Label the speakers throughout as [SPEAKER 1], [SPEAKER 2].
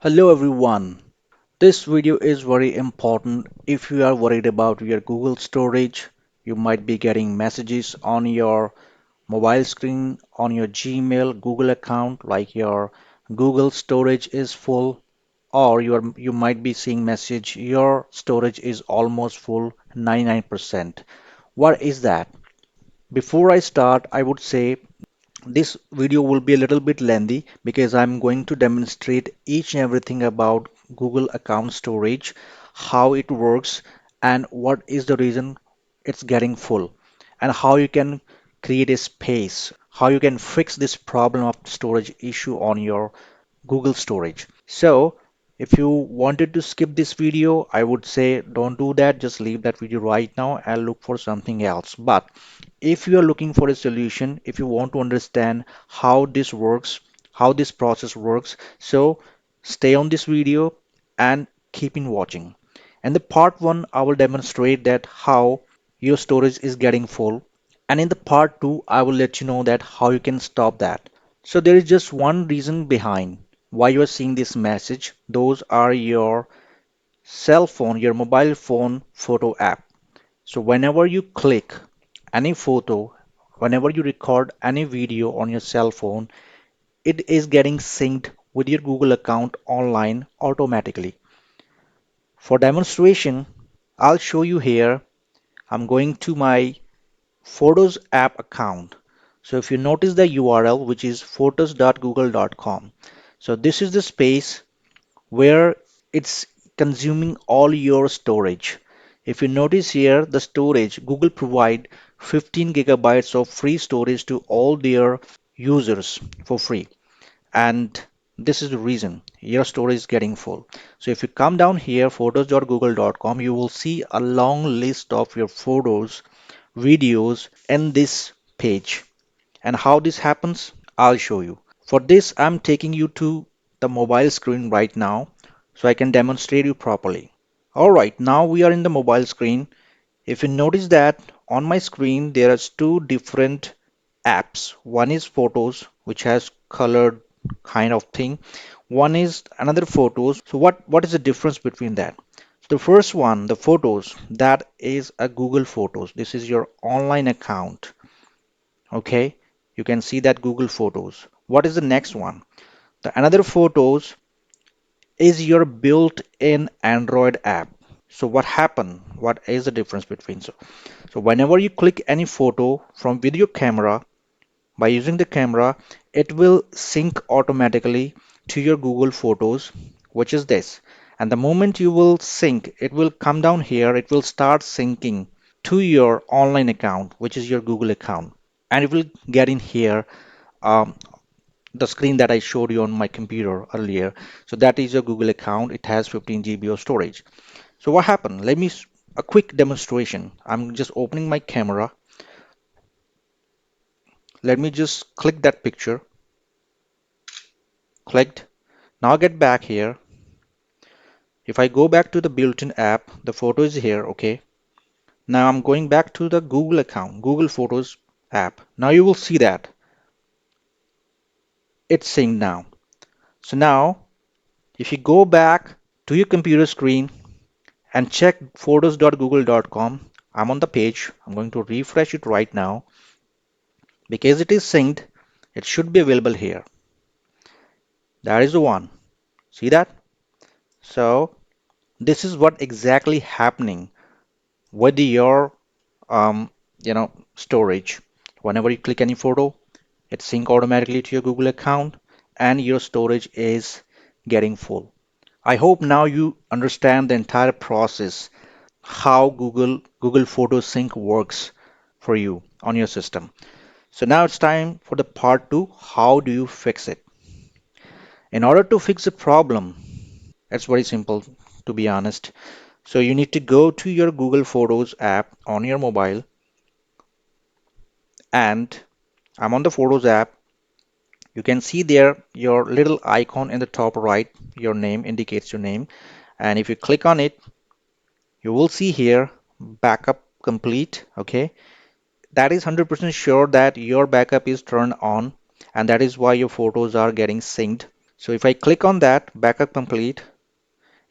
[SPEAKER 1] Hello everyone. This video is very important if you are worried about your Google storage. You might be getting messages on your mobile screen, on your Gmail, Google account, like your Google storage is full, or you might be seeing message your storage is almost full, 99%. What is that? Before I start, I would say this video will be a little bit lengthy because I'm going to demonstrate each and everything about Google account storage, how it works, and what is the reason it's getting full, and how you can create a space, how you can fix this problem of storage issue on your Google storage. So, if you wanted to skip this video, I would say don't do that. Just leave that video right now and look for something else. But if you are looking for a solution, if you want to understand how this works, how this process works, so stay on this video and keep in watching. And the part one, I will demonstrate that how your storage is getting full. And in the part two, I will let you know that how you can stop that. So there is just one reason behind why you are seeing this message. Those are your cell phone, your mobile phone photo app. So whenever you click any photo, whenever you record any video on your cell phone, it is getting synced with your Google account online automatically. For demonstration, I'll show you here. I'm going to my Photos app account. So if you notice the URL, which is photos.google.com. So this is the space where it's consuming all your storage. If you notice here, the storage, Google provide 15 gigabytes of free storage to all their users for free. And this is the reason your storage is getting full. So if you come down here, photos.google.com, you will see a long list of your photos, videos in this page. And how this happens, I'll show you. For this, I'm taking you to the mobile screen right now so I can demonstrate you properly. Alright, now we are in the mobile screen. If you notice that on my screen there are two different apps. One is Photos, which has colored kind of thing. One is another Photos. So what is the difference between that? The first one, the Photos, that is a Google Photos. This is your online account. Okay, you can see that Google Photos. What is the next one? The another Photos is your built-in Android app. So what happened? What is the difference between so whenever you click any photo from with your camera by using the camera, it will sync automatically to your Google Photos, which is this. And the moment you will sync, it will come down here, it will start syncing to your online account, which is your Google account. And it will get in here um, the screen that I showed you on my computer earlier. So that is your Google account. It has 15 GB of storage. So what happened? Let me a quick demonstration. I'm just opening my camera. Let me just click that picture. Clicked. Now get back here. If I go back to the built-in app, the photo is here. Okay. Now I'm going back to the Google account, Google Photos app. Now you will see that it's synced now. So now if you go back to your computer screen and check photos.google.com, I'm on the page. I'm going to refresh it right now. Because it is synced, it should be available here. That is the one. See that? So this is what exactly happening with your um, storage. Whenever you click any photo, it sync automatically to your Google account and your storage is getting full. I hope now you understand the entire process, how Google Photo Sync works for you on your system. So now it's time for the part two. How do you fix it? In order to fix the problem, it's very simple to be honest. So you need to go to your Google Photos app on your mobile, and I'm on the Photos app. You can see there your little icon in the top right, your name indicates your name. And if you click on it, you will see here backup complete. Okay. That is 100% sure that your backup is turned on, and that is why your photos are getting synced. So if I click on that, backup complete,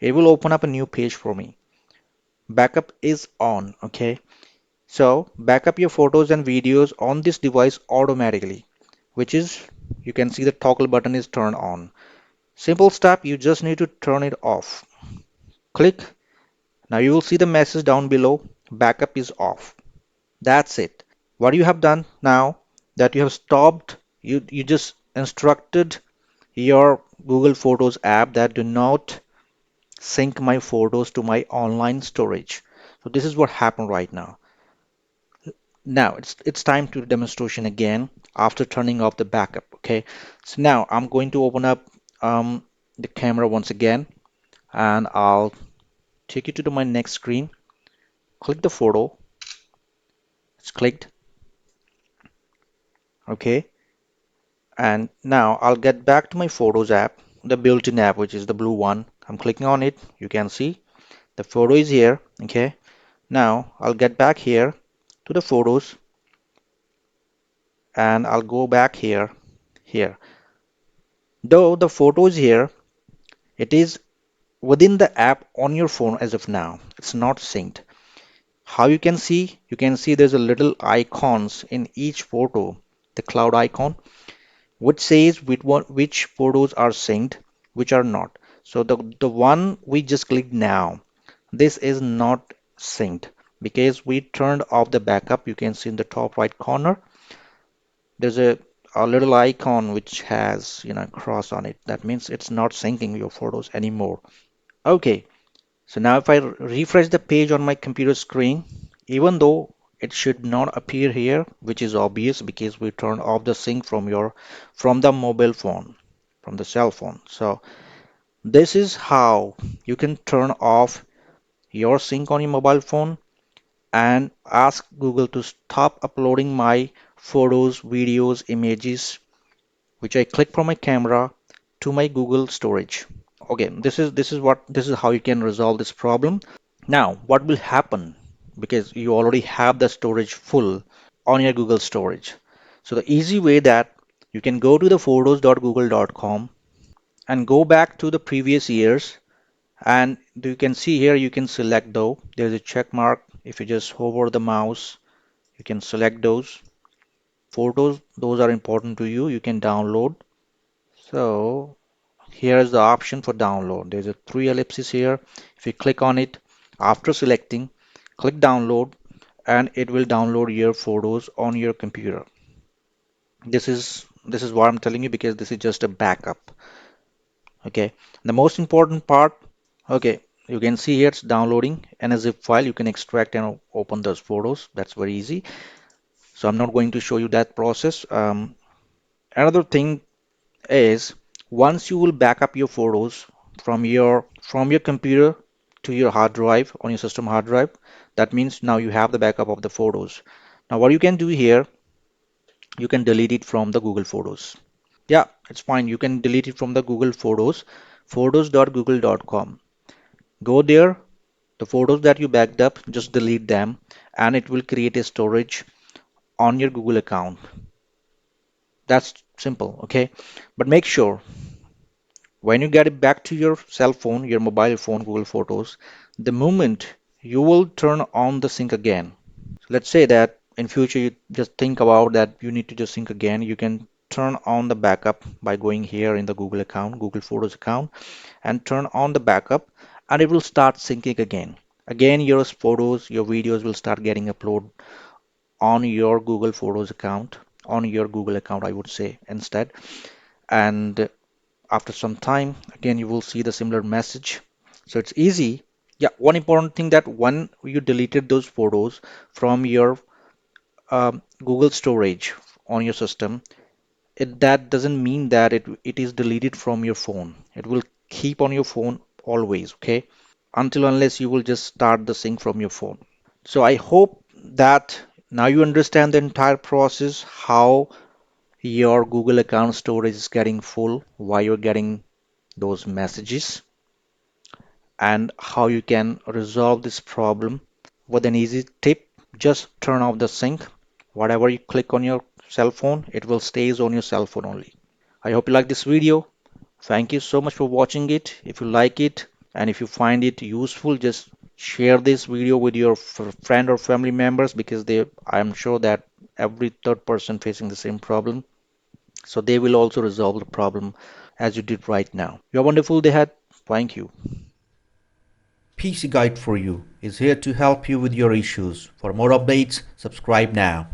[SPEAKER 1] it will open up a new page for me. Backup is on, okay? So backup your photos and videos on this device automatically, which is, you can see the toggle button is turned on. Simple step, you just need to turn it off. Click. Now you will see the message down below, backup is off. That's it. What you have done now, that you have stopped, you just instructed your Google Photos app that do not sync my photos to my online storage. So this is what happened right now. Now it's time to demonstration again after turning off the backup. Okay, so now I'm going to open up the camera once again, and I'll take you to my next screen. Click the photo. It's clicked. Okay, and now I'll get back to my Photos app, the built-in app, which is the blue one. I'm clicking on it. You can see the photo is here. Okay, now I'll get back here to the photos, and I'll go back here. Though the photo is here, it is within the app on your phone as of now. It's not synced. How you can see? You can see there's a little icons in each photo, the cloud icon, which says which photos are synced, which are not. So the one we just clicked now, this is not synced because we turned off the backup. You can see in the top right corner, there's a little icon which has, cross on it. That means it's not syncing your photos anymore. Okay, so now if I refresh the page on my computer screen, even though it should not appear here, which is obvious because we turned off the sync from the mobile phone, from the cell phone. So this is how you can turn off your sync on your mobile phone and ask Google to stop uploading my photos, videos, images, which I click from my camera to my Google storage. Okay, this is how you can resolve this problem. Now, what will happen? Because you already have the storage full on your Google storage. So the easy way that you can go to the photos.google.com and go back to the previous years, and you can see here you can select though. There's a check mark. If you just hover the mouse, you can select those photos. Those are important to you. You can download. So here is the option for download. There's a three ellipses here. If you click on it, after selecting, click download, and it will download your photos on your computer. This is what I'm telling you because this is just a backup. Okay. The most important part, okay, you can see here it's downloading and a zip file. You can extract and open those photos. That's very easy. So I'm not going to show you that process. Another thing is once you will back up your photos from your computer to your hard drive on your system hard drive, that means now you have the backup of the photos. Now what you can do here, you can delete it from the Google Photos. Yeah, it's fine. You can delete it from the Google Photos, photos.google.com. Go there, the photos that you backed up, just delete them, and it will create a storage on your Google account. That's simple, okay? But make sure when you get it back to your cell phone, your mobile phone, Google Photos, the moment you will turn on the sync again. So let's say that in future you just think about that you need to just sync again. You can turn on the backup by going here in the Google account, Google Photos account, and turn on the backup, and it will start syncing again. Again, your photos, your videos will start getting uploaded on your Google Photos account, on your Google account, I would say instead. And after some time, again, you will see the similar message. So it's easy. Yeah, one important thing that when you deleted those photos from your Google storage on your system, that doesn't mean that it is deleted from your phone. It will keep on your phone always, okay? Until unless you will just start the sync from your phone. So I hope that now you understand the entire process, how your Google account storage is getting full, why you're getting those messages, and how you can resolve this problem with an easy tip. Just turn off the sync. Whatever you click on your cell phone, it will stays on your cell phone only. I hope you like this video. Thank you so much for watching it. If you like it and if you find it useful, just share this video with your friend or family members because I'm sure that every third person facing the same problem. So they will also resolve the problem as you did right now. You're wonderful, Dehat. Thank you.
[SPEAKER 2] PC Guide for You is here to help you with your issues. For more updates, subscribe now.